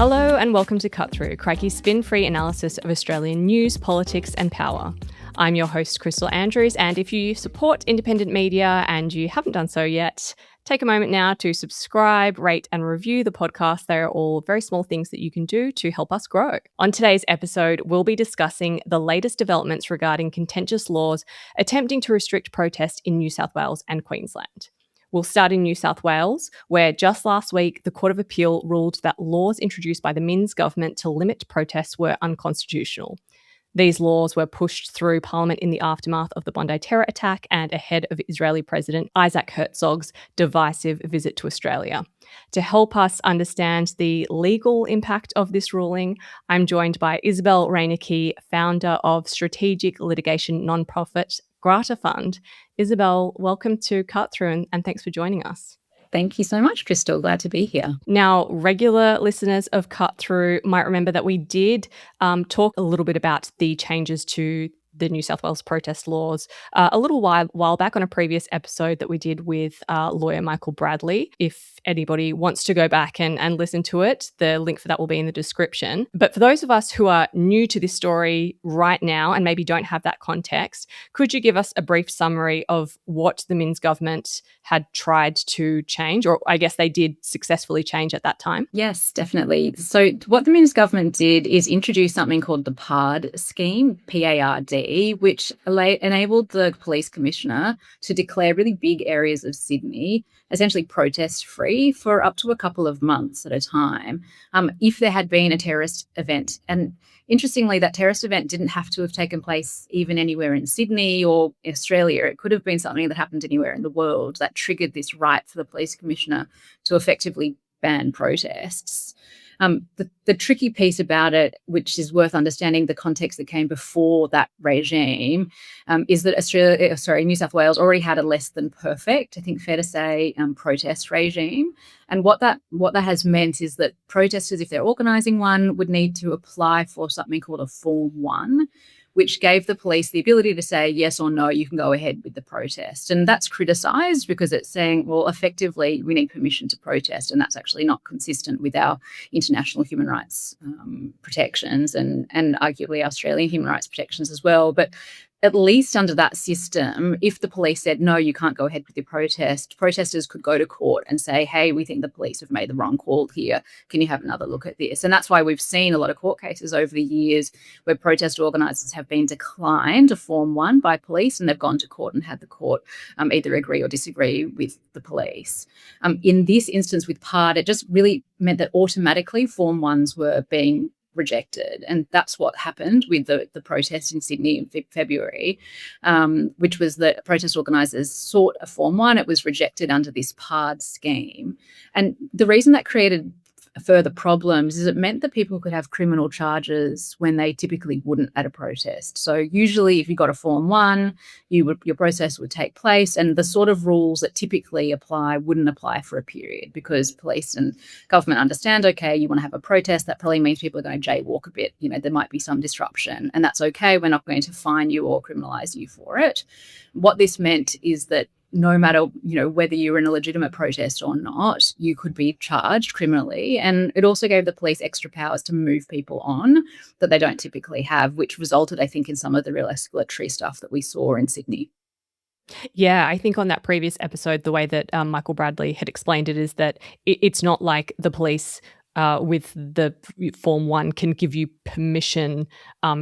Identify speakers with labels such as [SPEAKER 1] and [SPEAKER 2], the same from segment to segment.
[SPEAKER 1] Hello and welcome to Cut Through, Crikey's spin-free analysis of Australian news, politics and power. I'm your host, Crystal Andrews, and if you support independent media and you haven't done so yet, take a moment now to subscribe, rate and review the podcast. They are all very small things that you can do to help us grow. On today's episode, we'll be discussing the latest developments regarding contentious laws attempting to restrict protest in New South Wales and Queensland. We'll start in New South Wales, where just last week, the Court of Appeal ruled that laws introduced by the Minns government to limit protests were unconstitutional. These laws were pushed through Parliament in the aftermath of the Bondi terror attack and ahead of Israeli President Isaac Herzog's divisive visit to Australia. To help us understand the legal impact of this ruling, I'm joined by Isabelle Reinecke, founder of strategic litigation nonprofit Grata Fund. Isabelle, welcome to Cut Through and thanks for joining us.
[SPEAKER 2] Thank you so much, Crystal. Glad to be here.
[SPEAKER 1] Now, regular listeners of Cut Through might remember that we did talk a little bit about the changes to the New South Wales protest laws a little while back on a previous episode that we did with lawyer Michael Bradley. If anybody wants to go back and listen to it, the link for that will be in the description. But for those of us who are new to this story right now and maybe don't have that context, could you give us a brief summary of what the Minns government had tried to change, or I guess they did successfully change at that time?
[SPEAKER 2] Yes, definitely. So what the Minns government did is introduce something called the PARD scheme, PARD, which enabled the police commissioner to declare really big areas of Sydney essentially protest-free for up to a couple of months at a time if there had been a terrorist event. And interestingly, that terrorist event didn't have to have taken place even anywhere in Sydney or Australia. It could have been something that happened anywhere in the world that triggered this right for the police commissioner to effectively ban protests. The tricky piece about it, which is worth understanding the context that came before that regime, is that New South Wales already had a less than perfect, I think fair to say, protest regime. And what that has meant is that protesters, if they're organising one, would need to apply for something called a Form 1, which gave the police the ability to say yes or no, you can go ahead with the protest. And that's criticised because it's saying, well, effectively, we need permission to protest, and that's actually not consistent with our international human rights protections and arguably Australian human rights protections as well. But at least under that system, if the police said, no, you can't go ahead with your protest, protesters could go to court and say, hey, we think the police have made the wrong call here. Can you have another look at this? And that's why we've seen a lot of court cases over the years where protest organisers have been declined a Form 1 by police and they've gone to court and had the court either agree or disagree with the police. In this instance with PARD, it just really meant that automatically Form 1s were being rejected. And that's what happened with the protest in Sydney in February, which was that protest organisers sought a Form 1. It was rejected under this PARD scheme. And the reason that created further problems is it meant that people could have criminal charges when they typically wouldn't at a protest. So usually if you got a Form 1, your process would take place, and the sort of rules that typically apply wouldn't apply for a period because police and government understand, okay, you want to have a protest, that probably means people are going to jaywalk a bit. There might be some disruption, and that's okay. We're not going to fine you or criminalise you for it. What this meant is that no matter, whether you were in a legitimate protest or not, you could be charged criminally. And it also gave the police extra powers to move people on that they don't typically have, which resulted, I think, in some of the real escalatory stuff that we saw in Sydney.
[SPEAKER 1] Yeah, I think on that previous episode, the way that Michael Bradley had explained it is that it's not like the police with the Form 1 can give you permission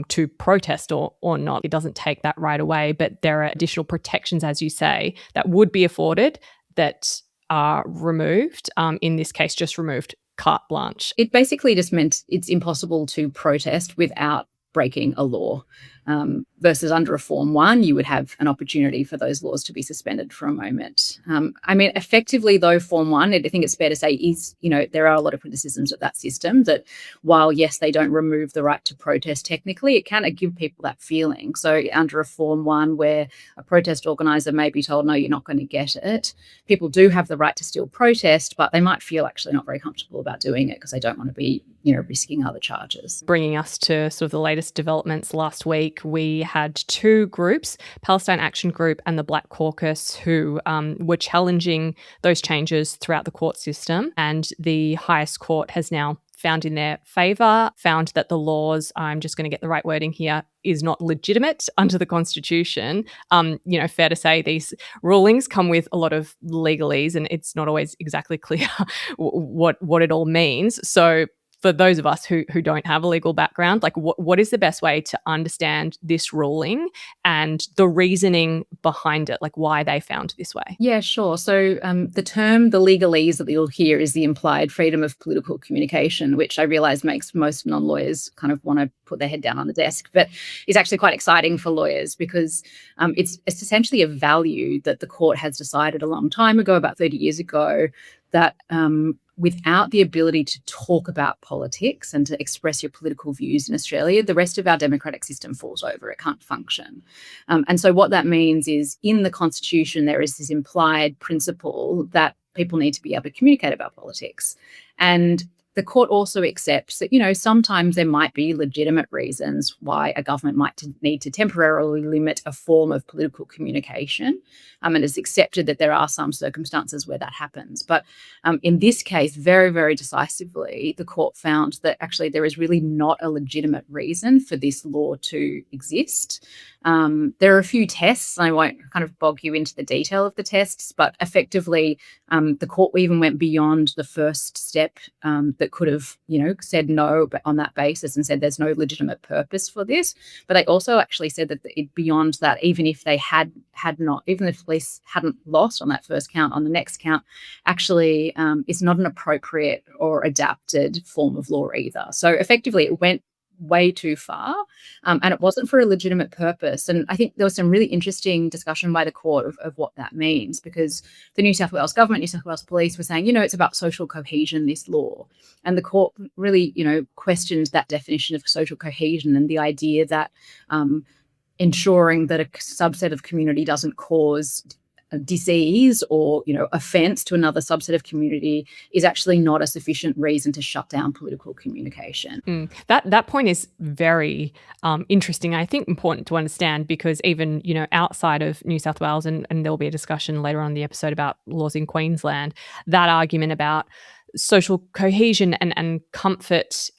[SPEAKER 1] to protest or not. It doesn't take that right away, but there are additional protections, as you say, that would be afforded that are removed. In this case, just removed carte blanche.
[SPEAKER 2] It basically just meant it's impossible to protest without breaking a law. Versus under a Form 1, you would have an opportunity for those laws to be suspended for a moment. Effectively, though, Form 1, I think it's fair to say is, there are a lot of criticisms of that system that while, yes, they don't remove the right to protest technically, it can give people that feeling. So under a Form 1 where a protest organiser may be told, no, you're not going to get it, people do have the right to still protest, but they might feel actually not very comfortable about doing it because they don't want to be, risking other charges.
[SPEAKER 1] Bringing us to sort of the latest developments last week, we had two groups, Palestine Action Group and the Black Caucus, who were challenging those changes throughout the court system. And the highest court has now found in their favour, found that the laws, I'm just going to get the right wording here, is not legitimate under the Constitution. Fair to say these rulings come with a lot of legalese, and it's not always exactly clear what it all means. So for those of us who don't have a legal background, like what is the best way to understand this ruling and the reasoning behind it, like why they found this way?
[SPEAKER 2] Yeah, sure. So the legalese that you'll hear is the implied freedom of political communication, which I realise makes most non-lawyers kind of want to put their head down on the desk, but is actually quite exciting for lawyers because it's essentially a value that the court has decided a long time ago, about 30 years ago, that without the ability to talk about politics and to express your political views in Australia, the rest of our democratic system falls over. It can't function. And so what that means is in the Constitution, there is this implied principle that people need to be able to communicate about politics. And the court also accepts that, sometimes there might be legitimate reasons why a government might need to temporarily limit a form of political communication. And it's accepted that there are some circumstances where that happens. But in this case, very, very decisively, the court found that actually there is really not a legitimate reason for this law to exist. There are a few tests. I won't kind of bog you into the detail of the tests, but effectively the court even went beyond the first step that could have, said no on that basis and said there's no legitimate purpose for this. But they also actually said that beyond that, even if they had not, even if police hadn't lost on that first count, on the next count, actually it's not an appropriate or adapted form of law either. So effectively it went way too far and it wasn't for a legitimate purpose. And I think there was some really interesting discussion by the court of what that means, because the New South Wales government, New South Wales police were saying, it's about social cohesion, this law. And the court really, questioned that definition of social cohesion and the idea that ensuring that a subset of community doesn't cause a disease or, offence to another subset of community is actually not a sufficient reason to shut down political communication.
[SPEAKER 1] That point is very interesting. I think important to understand because even, outside of New South Wales, and there'll be a discussion later on in the episode about laws in Queensland, that argument about social cohesion and comfort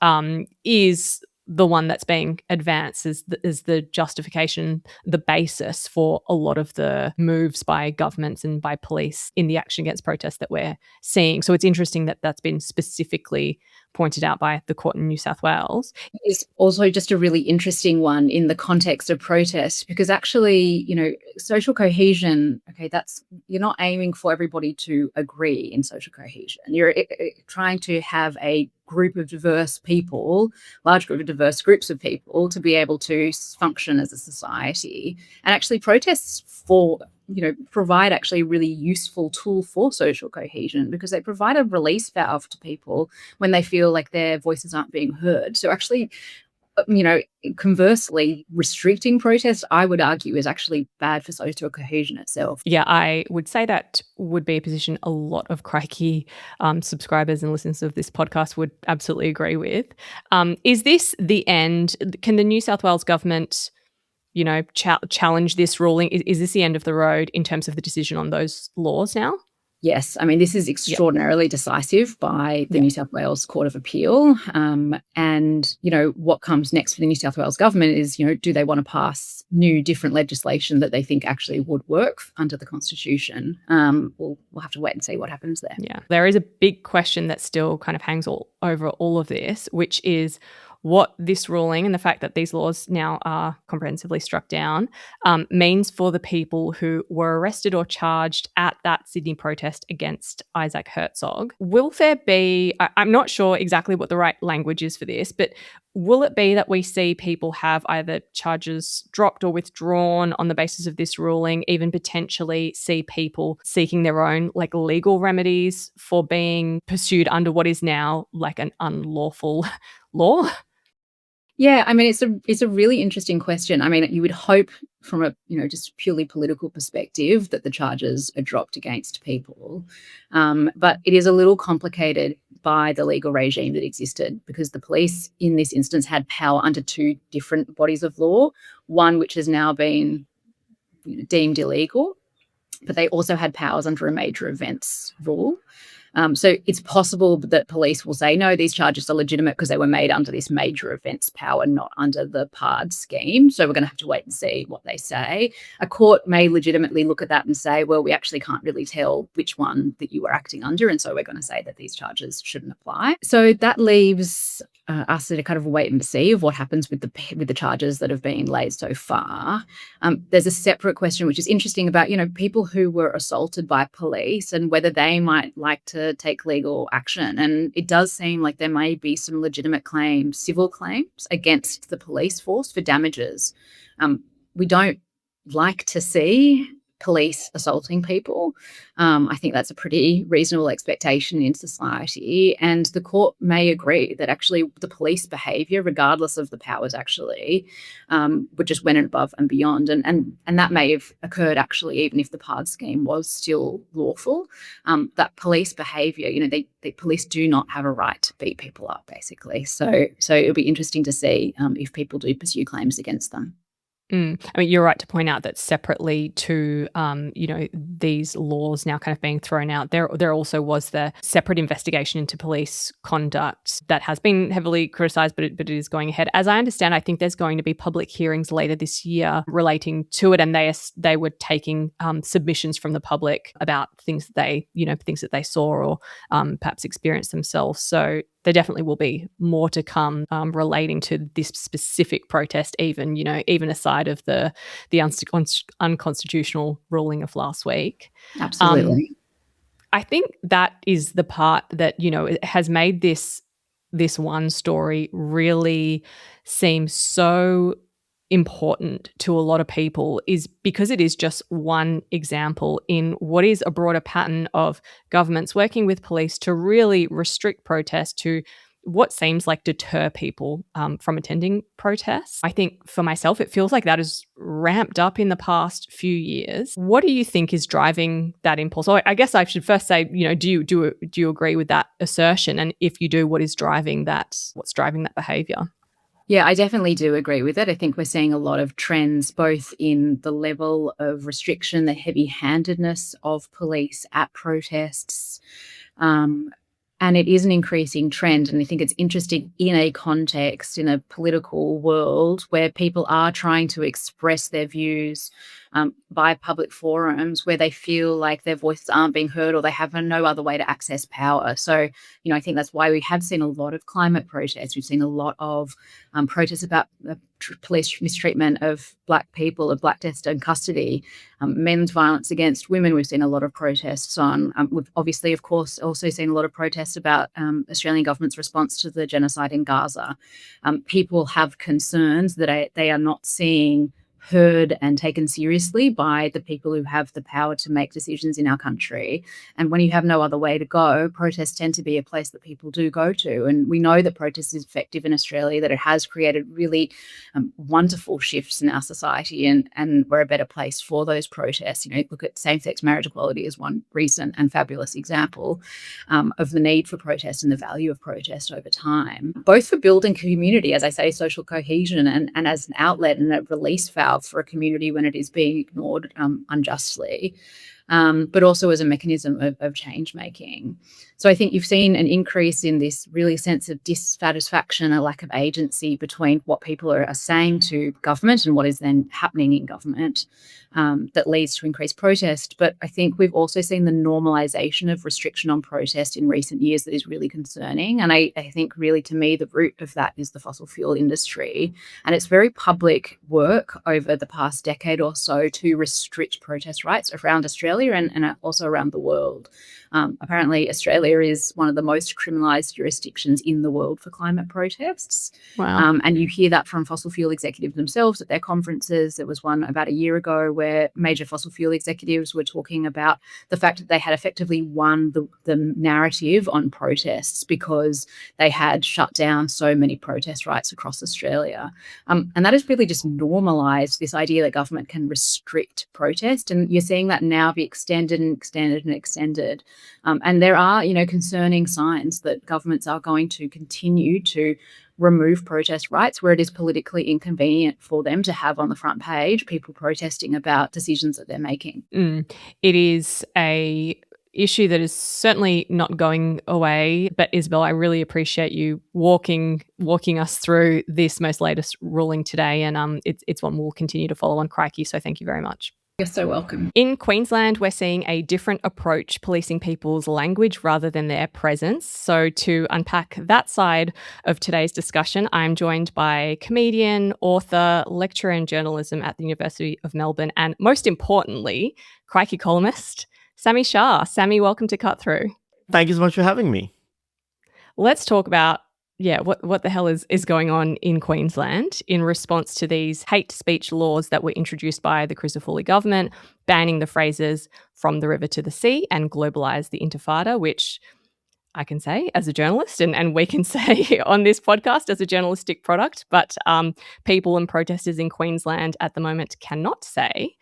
[SPEAKER 1] is the one that's being advanced as the justification, the basis for a lot of the moves by governments and by police in the action against protests that we're seeing. So it's interesting that that's been specifically pointed out by the court in New South Wales.
[SPEAKER 2] It's also just a really interesting one in the context of protest because actually, social cohesion, you're not aiming for everybody to agree in social cohesion. You're trying to have a group of diverse people, large group of diverse groups of people to be able to function as a society. And actually protests provide actually a really useful tool for social cohesion because they provide a release valve to people when they feel like their voices aren't being heard. So actually, conversely, restricting protest, I would argue, is actually bad for social cohesion itself.
[SPEAKER 1] Yeah, I would say that would be a position a lot of Crikey subscribers and listeners of this podcast would absolutely agree with. Is this the end? Can the New South Wales government, challenge this ruling? Is this the end of the road in terms of the decision on those laws now?
[SPEAKER 2] Yes. I mean, this is extraordinarily decisive by the New South Wales Court of Appeal. And, what comes next for the New South Wales government is, do they want to pass new, different legislation that they think actually would work under the Constitution? We'll have to wait and see what happens there.
[SPEAKER 1] Yeah. There is a big question that still kind of hangs over all of this, which is what this ruling and the fact that these laws now are comprehensively struck down means for the people who were arrested or charged at that Sydney protest against Isaac Herzog. Will there be, I'm not sure exactly what the right language is for this, but will it be that we see people have either charges dropped or withdrawn on the basis of this ruling, even potentially see people seeking their own legal remedies for being pursued under what is now an unlawful law?
[SPEAKER 2] Yeah, I mean, it's a really interesting question. I mean, you would hope from a just purely political perspective that the charges are dropped against people, but it is a little complicated by the legal regime that existed because the police in this instance had power under two different bodies of law, one which has now been deemed illegal, but they also had powers under a major events rule. So it's possible that police will say, no, these charges are legitimate because they were made under this major offence power, not under the PARD scheme. So we're going to have to wait and see what they say. A court may legitimately look at that and say, well, we actually can't really tell which one that you were acting under, and so we're going to say that these charges shouldn't apply. So that leaves us at a kind of wait and see of what happens with the charges that have been laid so far. There's a separate question which is interesting about, people who were assaulted by police and whether they might like to take legal action. And it does seem like there may be some legitimate claims, civil claims against the police force for damages. We don't like to see police assaulting people. I think that's a pretty reasonable expectation in society. And the court may agree that actually the police behaviour, regardless of the powers actually, would just went above and beyond. And that may have occurred actually even if the PARD scheme was still lawful. That police behaviour, the police do not have a right to beat people up, basically. So it'll be interesting to see if people do pursue claims against them.
[SPEAKER 1] I mean, you're right to point out that separately to, these laws now kind of being thrown out, there also was the separate investigation into police conduct that has been heavily criticised, but it is going ahead. As I understand, I think there's going to be public hearings later this year relating to it, and they were taking submissions from the public about things that they saw or perhaps experienced themselves. So there definitely will be more to come relating to this specific protest, even aside of the unconstitutional ruling of last week.
[SPEAKER 2] Absolutely.
[SPEAKER 1] I think that is the part that, it has made this one story really seem so important to a lot of people, is because it is just one example in what is a broader pattern of governments working with police to really restrict protest, to what seems like deter people from attending protests. I think for myself, it feels like that has ramped up in the past few years. What do you think is driving that impulse? So I guess I should first say, do you agree with that assertion? And if you do, what's driving that behaviour?
[SPEAKER 2] Yeah, I definitely do agree with it. I think we're seeing a lot of trends, both in the level of restriction, the heavy-handedness of police at protests, and it is an increasing trend. And I think it's interesting in a context, in a political world where people are trying to express their views by public forums where they feel like their voices aren't being heard or they have no other way to access power. So, I think that's why we have seen a lot of climate protests. We've seen a lot of protests about police mistreatment of Black people, of Black deaths in custody, men's violence against women. We've seen a lot of protests on. We've obviously, of course, also seen a lot of protests about Australian government's response to the genocide in Gaza. People have concerns that they are not seeing heard and taken seriously by the people who have the power to make decisions in our country. And when you have no other way to go, protests tend to be a place that people do go to. And we know that protest is effective in Australia, that it has created really wonderful shifts in our society, and we're a better place for those protests. Look at same-sex marriage equality as one recent and fabulous example of the need for protest and the value of protest over time, both for building community, as I say, social cohesion, and as an outlet and a release valve for a community when it is being ignored unjustly, but also as a mechanism of change making. So I think you've seen an increase in this really sense of dissatisfaction, a lack of agency between what people are saying to government and what is then happening in government, that leads to increased protest. But I think we've also seen the normalisation of restriction on protest in recent years that is really concerning. And I think really, to me, the root of that is the fossil fuel industry. And it's very public work over the past decade or so to restrict protest rights around Australia and also around the world. Apparently, Australia is one of the most criminalised jurisdictions in the world for climate protests.
[SPEAKER 1] Wow.
[SPEAKER 2] And you hear that from fossil fuel executives themselves at their conferences. There was one about a year ago where major fossil fuel executives were talking about the fact that they had effectively won the narrative on protests because they had shut down so many protest rights across Australia. And that has really just normalised this idea that government can restrict protest. And you're seeing that now be extended and extended and extended. And there are, concerning signs that governments are going to continue to remove protest rights where it is politically inconvenient for them to have on the front page people protesting about decisions that they're making.
[SPEAKER 1] It is a issue that is certainly not going away. But Isabelle, I really appreciate you walking us through this most latest ruling today, and it's one we'll continue to follow on Crikey. So thank you very much.
[SPEAKER 2] You're so welcome.
[SPEAKER 1] In Queensland, we're seeing a different approach policing people's language rather than their presence. So to unpack that side of today's discussion, I'm joined by comedian, author, lecturer in journalism at the University of Melbourne, and most importantly, Crikey columnist, Sami Shah. Sami, welcome to Cut Through.
[SPEAKER 3] Thank you so much for having me.
[SPEAKER 1] Let's talk about what the hell is going on in Queensland in response to these hate speech laws that were introduced by the Crisafulli government, banning the phrases "from the river to the sea" and "globalise the intifada," which I can say as a journalist and we can say on this podcast as a journalistic product, but people and protesters in Queensland at the moment cannot say,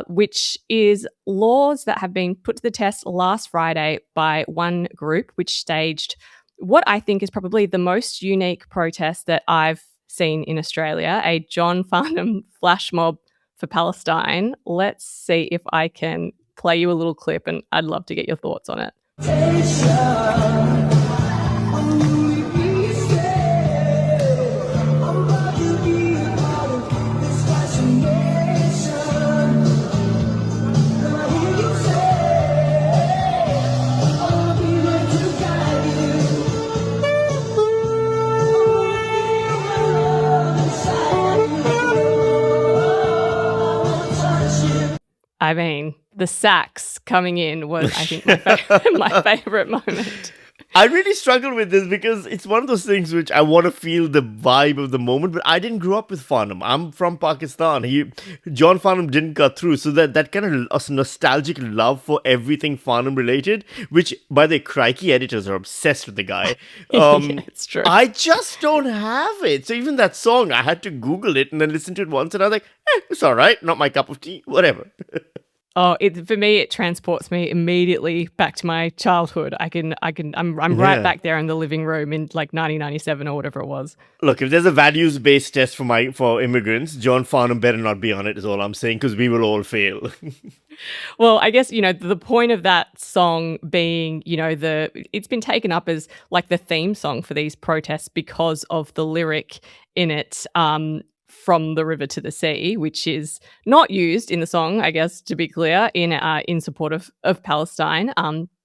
[SPEAKER 1] which is laws that have been put to the test last Friday by one group, which staged what I think is probably the most unique protest that I've seen in Australia, a John Farnham flash mob for Palestine. Let's see if I can play you a little clip, and I'd love to get your thoughts on it. I mean, the sax coming in was, I think, my favorite moment.
[SPEAKER 3] I really struggle with this because it's one of those things which I want to feel the vibe of the moment, but I didn't grow up with Farnham. I'm from Pakistan. John Farnham didn't cut through. So that kind of nostalgic love for everything Farnham related, which, by the Crikey editors are obsessed with the guy.
[SPEAKER 1] Yeah, it's true.
[SPEAKER 3] I just don't have it. So even that song, I had to Google it and then listen to it once, and I was like, it's all right. Not my cup of tea. Whatever.
[SPEAKER 1] Oh, for me, it transports me immediately back to my childhood. I'm right back there in the living room in like 1997 or whatever it was.
[SPEAKER 3] Look, if there's a values-based test for immigrants, John Farnham better not be on it, is all I'm saying, because we will all fail.
[SPEAKER 1] Well, I guess, the point of that song being, it's been taken up as like the theme song for these protests because of the lyric in it, "from the river to the sea," which is not used in the song, I guess, to be clear, in support of Palestine,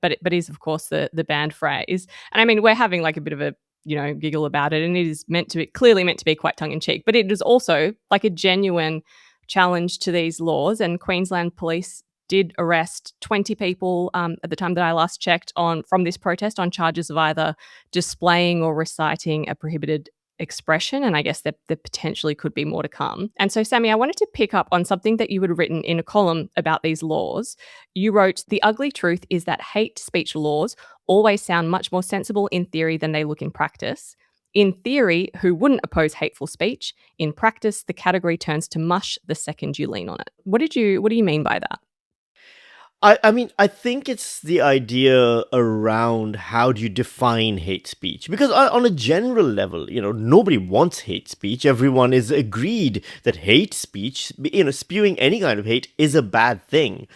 [SPEAKER 1] but is, of course, the banned phrase. And I mean, we're having like a bit of a giggle about it, and it is clearly meant to be quite tongue-in-cheek, but it is also like a genuine challenge to these laws. And Queensland police did arrest 20 people at the time that I last checked from this protest on charges of either displaying or reciting a prohibited expression, and I guess there potentially could be more to come. And so, Sami, I wanted to pick up on something that you had written in a column about these laws. You wrote, "The ugly truth is that hate speech laws always sound much more sensible in theory than they look in practice. In theory, who wouldn't oppose hateful speech? In practice, the category turns to mush the second you lean on it." What do you mean by that?
[SPEAKER 3] I mean, I think it's the idea around how do you define hate speech? Because on a general level, nobody wants hate speech. Everyone is agreed that hate speech, spewing any kind of hate is a bad thing.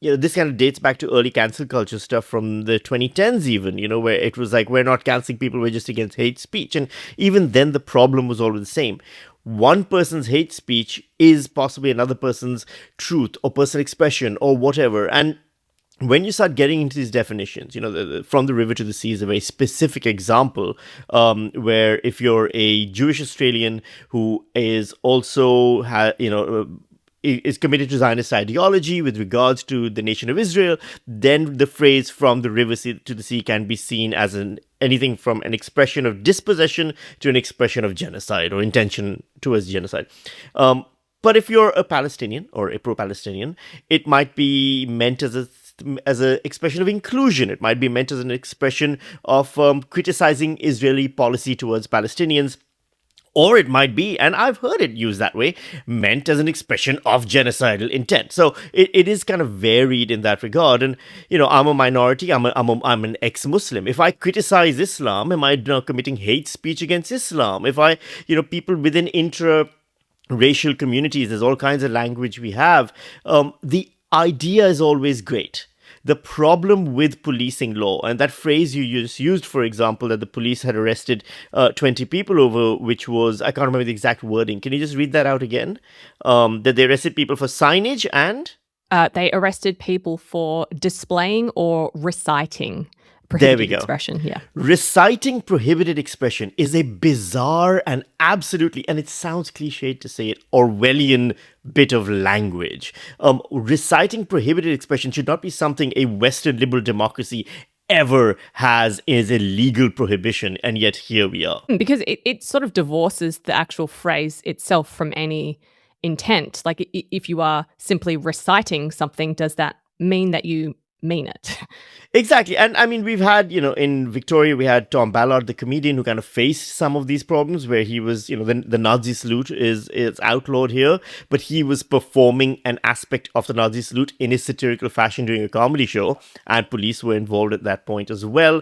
[SPEAKER 3] This kind of dates back to early cancel culture stuff from the 2010s even, where it was like, we're not canceling people, we're just against hate speech. And even then, the problem was always the same. One person's hate speech is possibly another person's truth or personal expression or whatever. And when you start getting into these definitions, from the river to the sea is a very specific example, where if you're a Jewish Australian who is also, is committed to Zionist ideology with regards to the nation of Israel, then the phrase "from the river to the sea" can be seen as anything from an expression of dispossession to an expression of genocide or intention towards genocide. But if you're a Palestinian or a pro-Palestinian, it might be meant as an expression of inclusion. It might be meant as an expression of criticizing Israeli policy towards Palestinians. Or it might be, and I've heard it used that way, meant as an expression of genocidal intent. So it is kind of varied in that regard. And, I'm a minority, I'm an ex-Muslim. If I criticize Islam, am I now committing hate speech against Islam? If people within intra-racial communities, there's all kinds of language we have. The idea is always great. the problem with policing law. And that phrase you just used, for example, that the police had arrested 20 people over, which was, I can't remember the exact wording. Can you just read that out again? That they arrested people for signage and?
[SPEAKER 1] They arrested people for displaying or reciting
[SPEAKER 3] There we
[SPEAKER 1] prohibited
[SPEAKER 3] go.
[SPEAKER 1] expression. Yeah.
[SPEAKER 3] Reciting prohibited expression is a bizarre and absolutely, and it sounds cliched to say it, Orwellian bit of language. Reciting prohibited expression should not be something a Western liberal democracy ever has as a legal prohibition, and yet here we are.
[SPEAKER 1] Because it sort of divorces the actual phrase itself from any intent. Like if you are simply reciting something, does that mean that you mean it?
[SPEAKER 3] Exactly. And I mean, we've had, in Victoria, we had Tom Ballard, the comedian, who kind of faced some of these problems where he was, the Nazi salute is outlawed here, but he was performing an aspect of the Nazi salute in a satirical fashion during a comedy show, and police were involved at that point as well.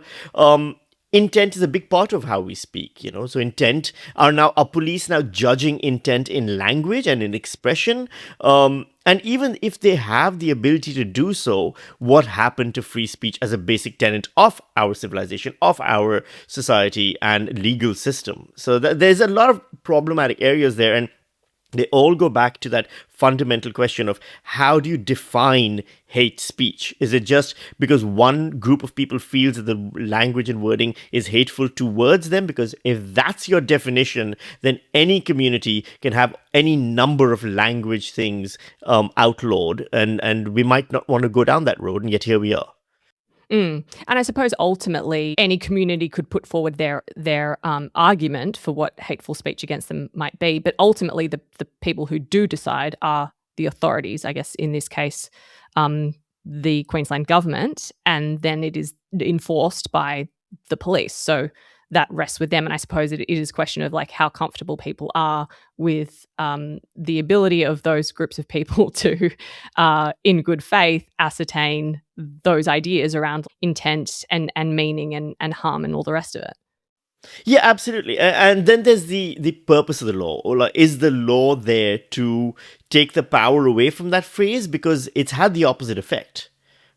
[SPEAKER 3] Intent is a big part of how we speak, So intent are police now judging intent in language and in expression? And even if they have the ability to do so, what happened to free speech as a basic tenet of our civilization, of our society and legal system? So there's a lot of problematic areas there, and they all go back to that fundamental question of how do you define hate speech? Is it just because one group of people feels that the language and wording is hateful towards them? Because if that's your definition, then any community can have any number of language things outlawed, and we might not want to go down that road, and yet here we are.
[SPEAKER 1] And I suppose ultimately any community could put forward their argument for what hateful speech against them might be, but ultimately the people who do decide are the authorities, I guess in this case, the Queensland government, and then it is enforced by the police. So that rests with them. And I suppose it is a question of like how comfortable people are with the ability of those groups of people to, in good faith, ascertain those ideas around intent and meaning and harm and all the rest of it.
[SPEAKER 3] Yeah, absolutely. And then there's the purpose of the law. Or like, is the law there to take the power away from that phrase? Because it's had the opposite effect.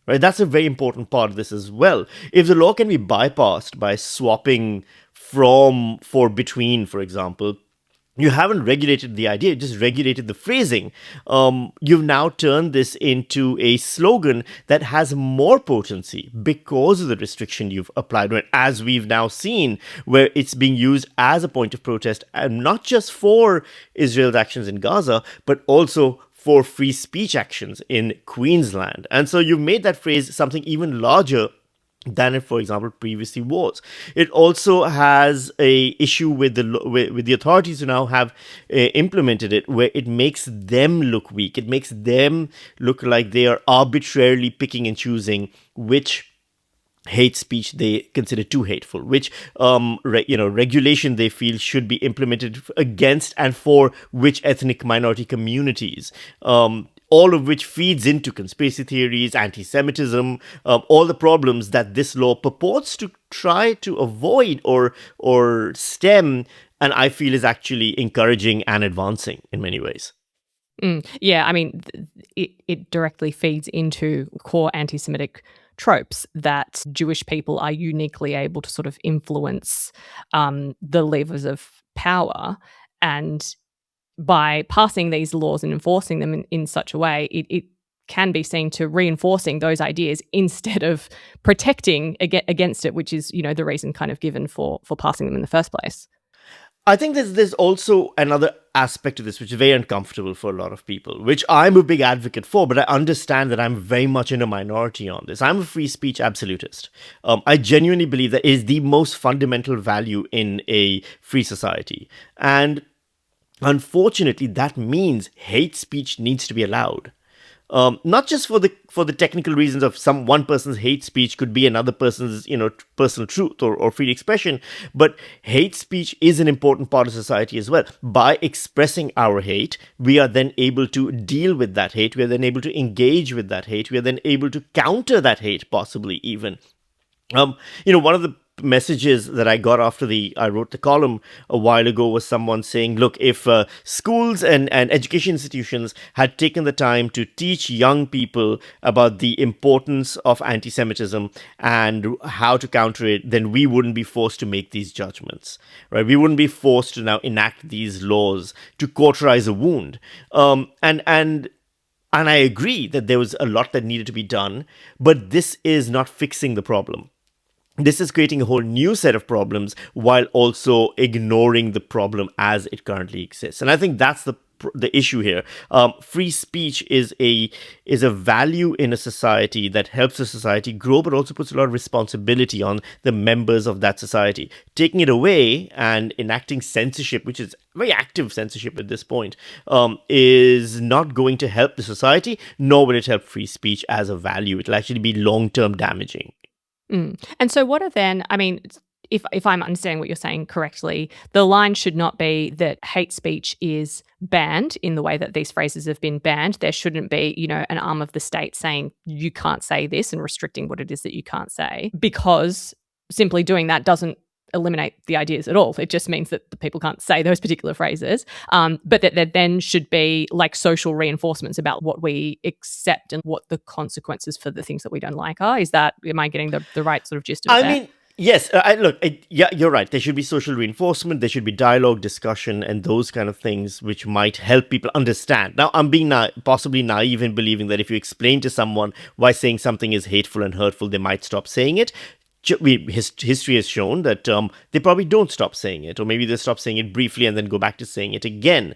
[SPEAKER 3] Right? That's a very important part of this as well. If the law can be bypassed by swapping from for between, for example, you haven't regulated the idea, just regulated the phrasing. You've now turned this into a slogan that has more potency because of the restriction you've applied, as we've now seen, where it's being used as a point of protest, and not just for Israel's actions in Gaza, but also for free speech actions in Queensland. And so you've made that phrase something even larger than it, for example, previously was. It also has a issue with the authorities who now have implemented it, where it makes them look weak. It makes them look like they are arbitrarily picking and choosing which hate speech they consider too hateful, which regulation they feel should be implemented against and for which ethnic minority communities. All of which feeds into conspiracy theories, anti-Semitism, all the problems that this law purports to try to avoid or stem, and I feel is actually encouraging and advancing in many ways.
[SPEAKER 1] Yeah, I mean, it directly feeds into core anti-Semitic tropes that Jewish people are uniquely able to sort of influence the levers of power, and by passing these laws and enforcing them in such a way, it can be seen to reinforcing those ideas instead of protecting against it, which is, the reason kind of given for passing them in the first place.
[SPEAKER 3] I think there's also another aspect of this which is very uncomfortable for a lot of people, which I'm a big advocate for, but I understand that I'm very much in a minority on this. I'm a free speech absolutist. I genuinely believe that is the most fundamental value in a free society. And unfortunately, that means hate speech needs to be allowed. Not just for the technical reasons of one person's hate speech could be another person's personal truth or free expression, but hate speech is an important part of society as well. By expressing our hate, we are then able to deal with that hate. We are then able to engage with that hate. We are then able to counter that hate, possibly even. One of the messages that I got after I wrote the column a while ago was someone saying, look, if schools and education institutions had taken the time to teach young people about the importance of anti-Semitism and how to counter it, then we wouldn't be forced to make these judgments, right? We wouldn't be forced to now enact these laws to cauterize a wound. And I agree that there was a lot that needed to be done, but this is not fixing the problem. This is creating a whole new set of problems while also ignoring the problem as it currently exists. And I think that's the issue here. Free speech is a value in a society that helps a society grow, but also puts a lot of responsibility on the members of that society. Taking it away and enacting censorship, which is very active censorship at this point, is not going to help the society, nor will it help free speech as a value. It'll actually be long-term damaging.
[SPEAKER 1] And so what are then, I mean, if I'm understanding what you're saying correctly, the line should not be that hate speech is banned in the way that these phrases have been banned. There shouldn't be, an arm of the state saying you can't say this and restricting what it is that you can't say, because simply doing that doesn't eliminate the ideas at all. It just means that the people can't say those particular phrases, but that there then should be like social reinforcements about what we accept and what the consequences for the things that we don't like are. Am I getting the right sort of gist of it?
[SPEAKER 3] I mean, yes, yeah, you're right. There should be social reinforcement. There should be dialogue, discussion, and those kind of things which might help people understand. Now, I'm being possibly naive in believing that if you explain to someone why saying something is hateful and hurtful, they might stop saying it. History has shown that they probably don't stop saying it, or maybe they stop saying it briefly and then go back to saying it again.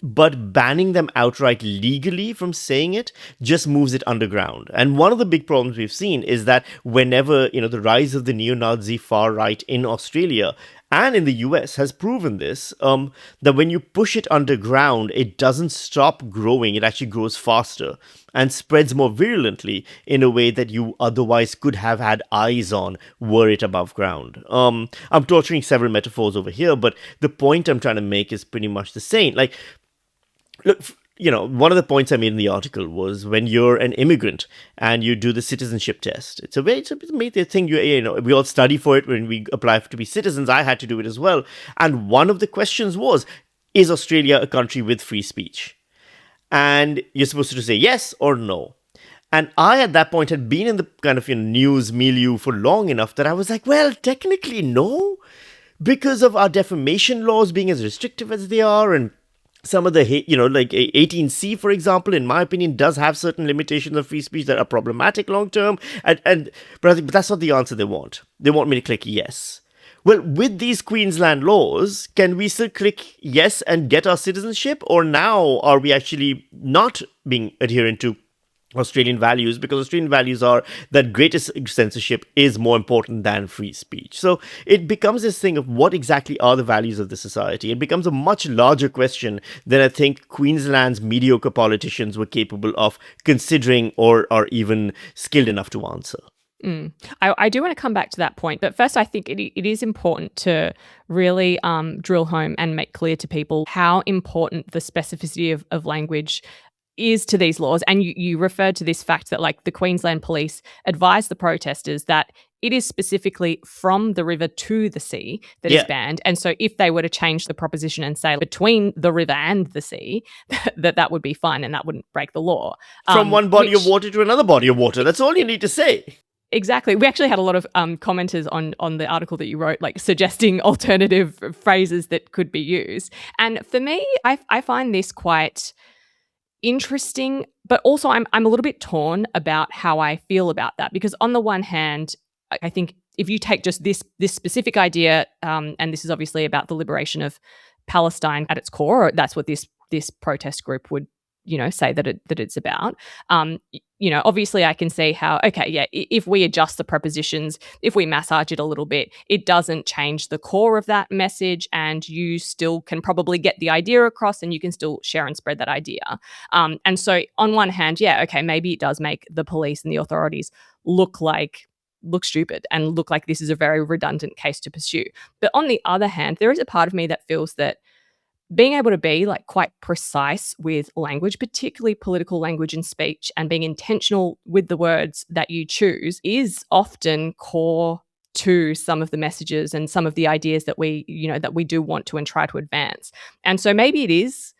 [SPEAKER 3] But banning them outright legally from saying it just moves it underground. And one of the big problems we've seen is that whenever, the rise of the neo-Nazi far right in Australia and in the US has proven this, that when you push it underground, it doesn't stop growing. It actually grows faster and spreads more virulently in a way that you otherwise could have had eyes on were it above ground. I'm torturing several metaphors over here, but the point I'm trying to make is pretty much the same. Like, look, one of the points I made in the article was when you're an immigrant and you do the citizenship test. It's a major thing. We all study for it when we apply to be citizens. I had to do it as well. And one of the questions was, is Australia a country with free speech? And you're supposed to say yes or no. And I, at that point, had been in the kind of news milieu for long enough that I was like, well, technically no, because of our defamation laws being as restrictive as they are, and some of the, like 18C, for example, in my opinion, does have certain limitations of free speech that are problematic long term. But I think that's not the answer they want. They want me to click yes. Well, with these Queensland laws, can we still click yes and get our citizenship? Or now are we actually not being adherent to Australian values, because Australian values are that greatest censorship is more important than free speech. So it becomes this thing of what exactly are the values of the society. It becomes a much larger question than I think Queensland's mediocre politicians were capable of considering or are even skilled enough to answer.
[SPEAKER 1] I do want to come back to that point, but first I think it is important to really drill home and make clear to people how important the specificity of language is to these laws. And you referred to this fact that like the Queensland police advised the protesters that it is specifically from the river to the sea that is banned. And so if they were to change the proposition and say between the river and the sea, that would be fine and that wouldn't break the law.
[SPEAKER 3] From one body of water to another body of water. That's all you need to say.
[SPEAKER 1] Exactly. We actually had a lot of commenters on the article that you wrote, like suggesting alternative phrases that could be used. And for me, I find this quite interesting, but also I'm a little bit torn about how I feel about that, because on the one hand, I think if you take just this specific idea, and this is obviously about the liberation of Palestine at its core, or that's what this protest group would say that it's about. Obviously I can see how, if we adjust the prepositions, if we massage it a little bit, it doesn't change the core of that message, and you still can probably get the idea across and you can still share and spread that idea. And so on one hand, maybe it does make the police and the authorities look stupid and look like this is a very redundant case to pursue. But on the other hand, there is a part of me that feels that being able to be like quite precise with language, particularly political language and speech, and being intentional with the words that you choose is often core to some of the messages and some of the ideas that we do want to and try to advance. And so maybe is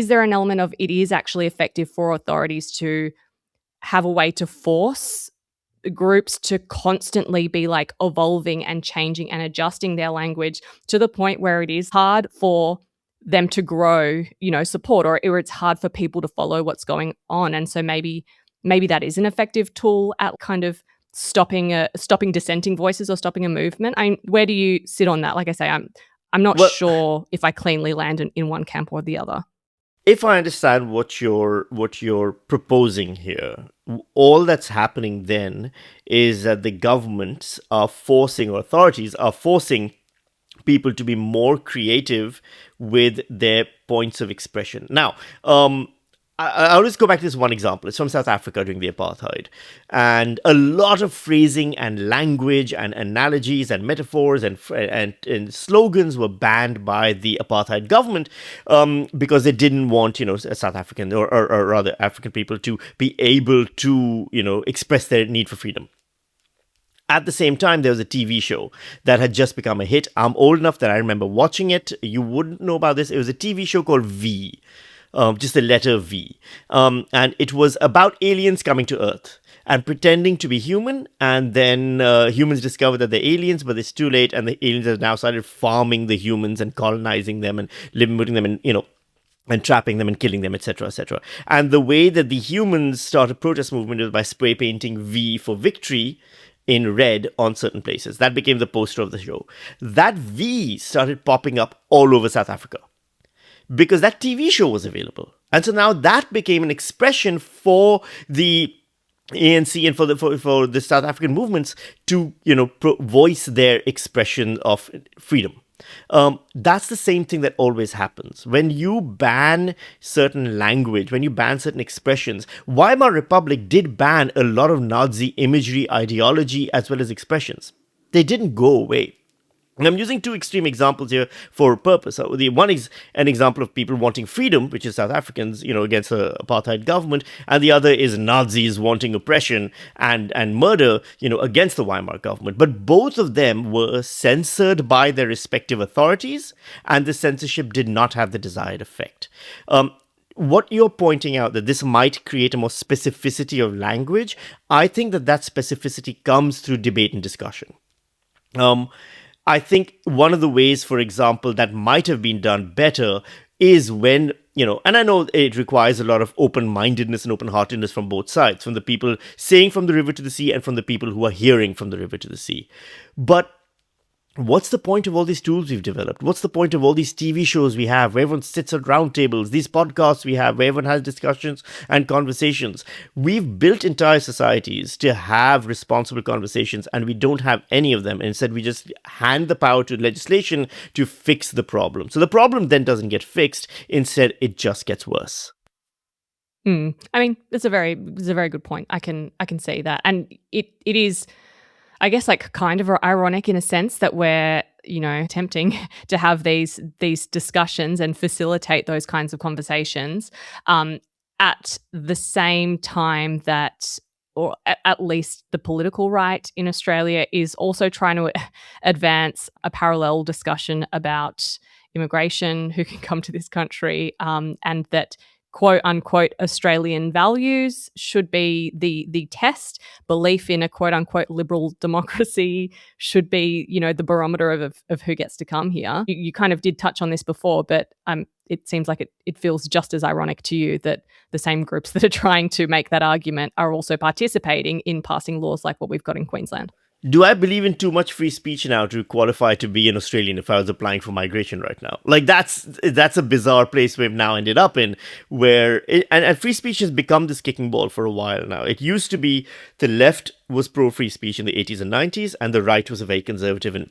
[SPEAKER 1] there an element of it is actually effective for authorities to have a way to force groups to constantly be like evolving and changing and adjusting their language to the point where it is hard for them to grow, support, or it's hard for people to follow what's going on. And so maybe that is an effective tool at kind of stopping dissenting voices or stopping a movement. Where do you sit on that? Like I say, I'm not sure if I cleanly land in one camp or the other.
[SPEAKER 3] If I understand what you're proposing here, all that's happening then is that the governments are forcing, or authorities are forcing, people to be more creative with their points of expression. Now, I'll just go back to this one example. It's from South Africa during the apartheid. And a lot of phrasing and language and analogies and metaphors and slogans were banned by the apartheid government because they didn't want, South African or rather African people to be able to, express their need for freedom. At the same time, there was a TV show that had just become a hit. I'm old enough that I remember watching it. You wouldn't know about this. It was a TV show called V. Just the letter V. And it was about aliens coming to Earth and pretending to be human. And then humans discover that they're aliens, but it's too late. And the aliens have now started farming the humans and colonizing them and putting them in, and trapping them and killing them, etc., etc. And the way that the humans started protest movement was by spray painting V for victory in red on certain places. That became the poster of the show. That V started popping up all over South Africa, because that TV show was available. And so now that became an expression for the ANC and for the South African movements to, voice their expression of freedom. That's the same thing that always happens. When you ban certain language, when you ban certain expressions, Weimar Republic did ban a lot of Nazi imagery, ideology, as well as expressions. They didn't go away. And I'm using two extreme examples here for a purpose. So the one is an example of people wanting freedom, which is South Africans, against the apartheid government, and the other is Nazis wanting oppression and murder, against the Weimar government. But both of them were censored by their respective authorities, and the censorship did not have the desired effect. What you're pointing out, that this might create a more specificity of language, I think that specificity comes through debate and discussion. I think one of the ways, for example, that might have been done better is when, and I know it requires a lot of open-mindedness and open-heartedness from both sides, from the people saying from the river to the sea and from the people who are hearing from the river to the sea. But what's the point of all these tools we've developed? What's the point of all these TV shows we have where everyone sits at round tables, these podcasts we have where everyone has discussions and conversations? We've built entire societies to have responsible conversations, and we don't have any of them. Instead, we just hand the power to legislation to fix the problem. So the problem then doesn't get fixed. Instead, it just gets worse.
[SPEAKER 1] I mean, it's a very good point. I can see that. And it is, I guess, like kind of ironic in a sense that we're, attempting to have these discussions and facilitate those kinds of conversations at the same time that, or at least the political right in Australia is also trying to advance a parallel discussion about immigration, who can come to this country, and that quote unquote Australian values should be the test. Belief in a quote unquote liberal democracy should be, the barometer of who gets to come here. You kind of did touch on this before, but it seems like it feels just as ironic to you that the same groups that are trying to make that argument are also participating in passing laws like what we've got in Queensland.
[SPEAKER 3] Do I believe in too much free speech now to qualify to be an Australian if I was applying for migration right now? Like, that's a bizarre place we've now ended up in, where and free speech has become this kicking ball for a while now. It used to be the left was pro-free speech in the 80s and 90s, and the right was a very conservative and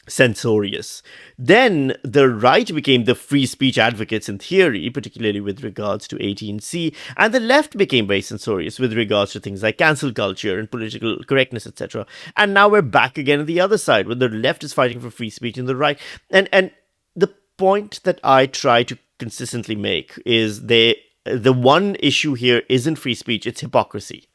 [SPEAKER 3] censorious. Then the right became the free speech advocates in theory, particularly with regards to 18C, and the left became very censorious with regards to things like cancel culture and political correctness, etc. And now we're back again on the other side, where the left is fighting for free speech and the right. And the point that I try to consistently make is the one issue here isn't free speech, it's hypocrisy.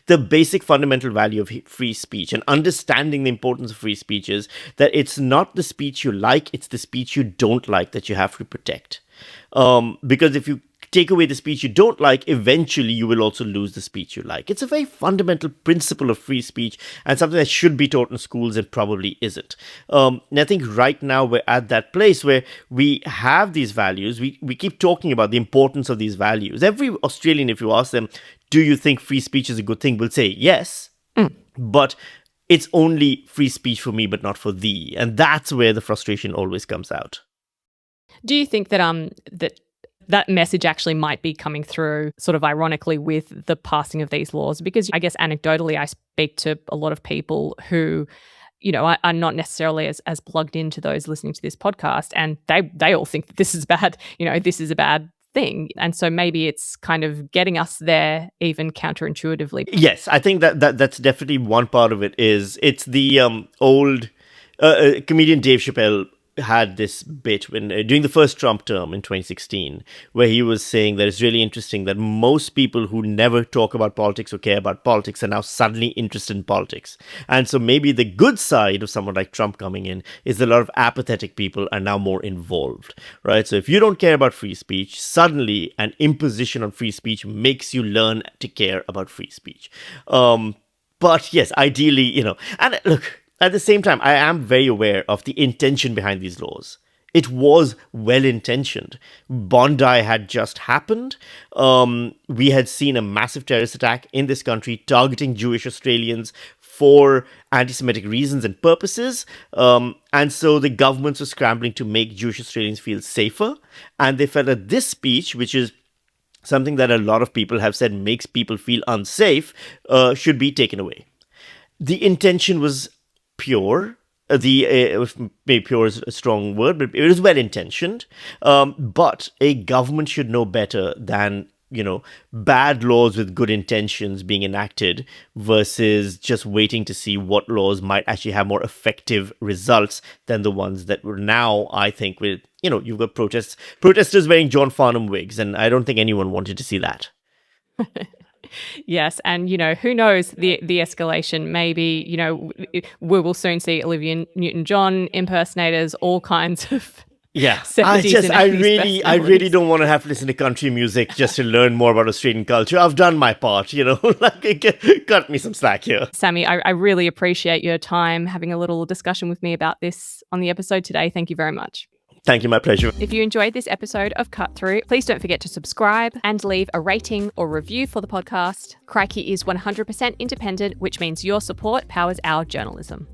[SPEAKER 3] the basic fundamental value of free speech and understanding the importance of free speech is that it's not the speech you like, it's the speech you don't like that you have to protect. Because if you take away the speech you don't like, eventually you will also lose the speech you like. It's a very fundamental principle of free speech and something that should be taught in schools and probably isn't. And I think right now we're at that place where we have these values. We keep talking about the importance of these values. Every Australian, if you ask them, do you think free speech is a good thing, will say yes, but it's only free speech for me, but not for thee. And that's where the frustration always comes out.
[SPEAKER 1] Do you think that that message actually might be coming through sort of ironically with the passing of these laws? Because I guess anecdotally, I speak to a lot of people who, you know, are not necessarily as plugged into those listening to this podcast, and they all think that this is bad, you know, this is a bad thing. And so maybe it's kind of getting us there even counterintuitively.
[SPEAKER 3] Yes, I think that's definitely one part of it. It's the old comedian Dave Chappelle had this bit when during the first Trump term in 2016, where he was saying that it's really interesting that most people who never talk about politics or care about politics are now suddenly interested in politics. And so maybe the good side of someone like Trump coming in is that a lot of apathetic people are now more involved, right? So if you don't care about free speech, suddenly an imposition on free speech makes you learn to care about free speech. But yes, ideally, you know, and look, at the same time, I am very aware of the intention behind these laws. It was well-intentioned. Bondi had just happened. We had seen a massive terrorist attack in this country targeting Jewish Australians for anti-Semitic reasons and purposes. And so the governments were scrambling to make Jewish Australians feel safer. And they felt that this speech, which is something that a lot of people have said makes people feel unsafe, should be taken away. The intention was pure. Maybe pure is a strong word, but it was well intentioned. But a government should know better than, you know, bad laws with good intentions being enacted versus just waiting to see what laws might actually have more effective results than the ones that were now, I think, with, you know, you've got protesters wearing John Farnham wigs, and I don't think anyone wanted to see that.
[SPEAKER 1] Yes, and, you know, who knows the escalation? Maybe, you know, we will soon see Olivia Newton-John impersonators, all kinds of
[SPEAKER 3] I really don't want to have to listen to country music just to learn more about Australian culture. I've done my part, you know, like cut me some slack here.
[SPEAKER 1] Sami, I really appreciate your time having a little discussion with me about this on the episode today. Thank you very much.
[SPEAKER 3] Thank you, my pleasure.
[SPEAKER 1] If you enjoyed this episode of Cut Through, please don't forget to subscribe and leave a rating or review for the podcast. Crikey is 100% independent, which means your support powers our journalism.